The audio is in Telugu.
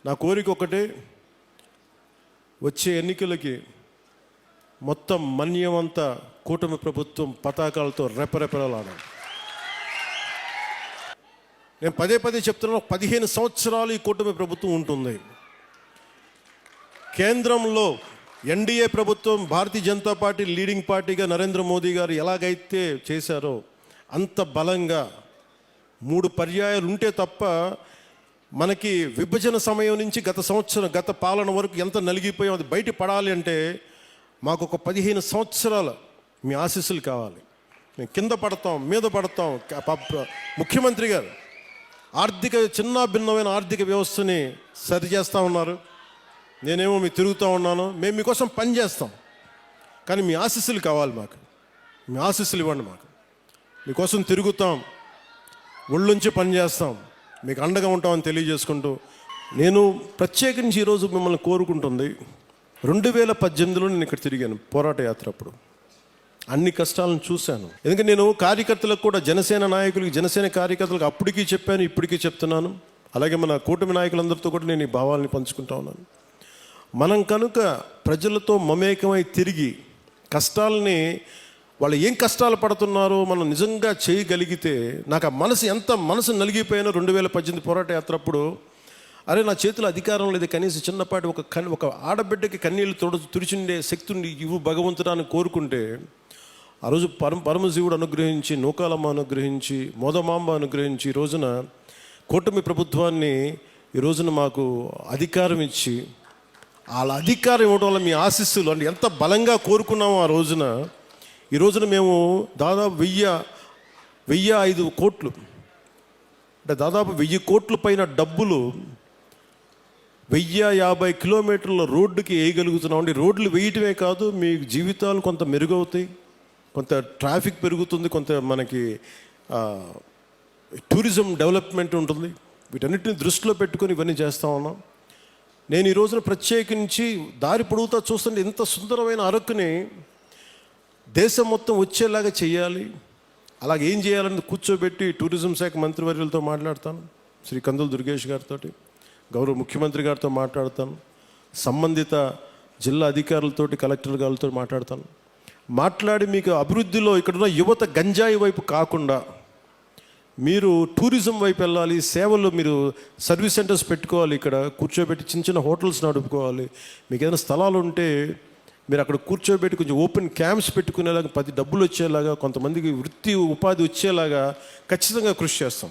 నా కోరిక ఒకటే, వచ్చే ఎన్నికలకి మొత్తం మన్యమంతా కూటమి ప్రభుత్వం పతాకాలతో రెపరెపలాడాలి. నేను పదే పదే చెప్తున్నాను, 15 సంవత్సరాలు ఈ కూటమి ప్రభుత్వం ఉంటుంది. కేంద్రంలో ఎన్డీఏ ప్రభుత్వం, భారతీయ జనతా పార్టీ లీడింగ్ పార్టీగా నరేంద్ర మోదీ గారు ఎలాగైతే చేశారో అంత బలంగా 3 పర్యాయాలు ఉంటే తప్ప మనకి విభజన సమయం నుంచి గత పాలన వరకు ఎంత నలిగిపోయాం అది బయట పడాలి అంటే మాకు ఒక 15 సంవత్సరాల మీ ఆశీస్సులు కావాలి. మేము కింద పడతాం, మీద పడతాం. ముఖ్యమంత్రి గారు చిన్న భిన్నమైన ఆర్థిక వ్యవస్థని సరిచేస్తూ ఉన్నారు. నేనేమో మీకు తిరుగుతూ ఉన్నాను. మేము మీకోసం పని చేస్తాం, కానీ మీ ఆశీస్సులు కావాలి మాకు. మీ ఆశీస్సులు ఇవ్వండి మాకు. మీకోసం తిరుగుతాం, ఒళ్ళుంచి పని చేస్తాం, మీకు అండగా ఉంటామని తెలియజేసుకుంటూ, నేను ప్రత్యేకించి ఈరోజు మిమ్మల్ని కోరుకుంటుంది, 2018లో నేను ఇక్కడ తిరిగాను పోరాట యాత్ర. అప్పుడు అన్ని కష్టాలను చూశాను. ఎందుకంటే నేను కార్యకర్తలకు కూడా, జనసేన నాయకులకి, జనసేన కార్యకర్తలకు అప్పటికీ చెప్పాను, ఇప్పటికీ చెప్తున్నాను. అలాగే మన కూటమి నాయకులందరితో కూడా నేను ఈ భావాలని పంచుకుంటా ఉన్నాను. మనం కనుక ప్రజలతో మమేకమై తిరిగి కష్టాలని, వాళ్ళు ఏం కష్టాలు పడుతున్నారో మనం నిజంగా చేయగలిగితే, నాకు ఆ మనసు నలిగిపోయిన 2018 పోరాట యాత్ర అప్పుడు, అరే నా చేతిలో అధికారం లేదు, కనీసం చిన్నపాటి ఒక ఆడబిడ్డకి కన్నీళ్ళు తుడిచిండే శక్తిని ఇవ్వు భగవంతుడాన్ని కోరుకుంటే, ఆ రోజు పరమశివుడు అనుగ్రహించి, నూకాలమ్మ అనుగ్రహించి, మోదమాంబ అనుగ్రహించి, ఈ రోజున కూటమి ప్రభుత్వాన్ని ఈ రోజున మాకు అధికారం ఇచ్చి, వాళ్ళ అధికారం ఇవ్వడం వల్ల మీ ఆశీస్సులు అంటే ఎంత బలంగా కోరుకున్నామో ఆ రోజున, ఈ రోజున మేము దాదాపు 1005 కోట్లు, అంటే దాదాపు 1000 కోట్ల పైన డబ్బులు 1050 కిలోమీటర్ల రోడ్డుకి వేయగలుగుతున్నాం. అండి రోడ్లు వేయటమే కాదు, మీ జీవితాలు కొంత మెరుగవుతాయి, కొంత ట్రాఫిక్ పెరుగుతుంది, కొంత మనకి టూరిజం డెవలప్మెంట్ ఉంటుంది. వీటన్నిటిని దృష్టిలో పెట్టుకొని ఇవన్నీ చేస్తూ ఉన్నాం. నేను ఈ రోజున ప్రత్యేకించి దారి పొడుగుతా చూస్తుంటే ఇంత సుందరమైన అరకుని దేశం మొత్తం వచ్చేలాగా చేయాలి. అలాగే ఏం చేయాలని కూర్చోబెట్టి టూరిజం శాఖ మంత్రివర్యులతో మాట్లాడతాను, శ్రీ కందుల దుర్గేష్ గారితో, గౌరవ ముఖ్యమంత్రి గారితో మాట్లాడతాను, సంబంధిత జిల్లా అధికారులతోటి, కలెక్టర్ గారితో మాట్లాడి మీకు అభివృద్ధిలో ఇక్కడున్న యువత గంజాయి వైపు కాకుండా మీరు టూరిజం వైపు వెళ్ళాలి, సేవలు మీరు సర్వీస్ సెంటర్స్ పెట్టుకోవాలి, ఇక్కడ కూర్చోబెట్టి చిన్న హోటల్స్ నడుపుకోవాలి. మీకు ఏదైనా స్థలాలు ఉంటే మీరు అక్కడ కూర్చోబెట్టి కొంచెం ఓపెన్ క్యాంప్స్ పెట్టుకునేలాగా, 10 డబ్బులు వచ్చేలాగా, కొంతమందికి వృత్తి ఉపాధి వచ్చేలాగా ఖచ్చితంగా కృషి చేస్తాం.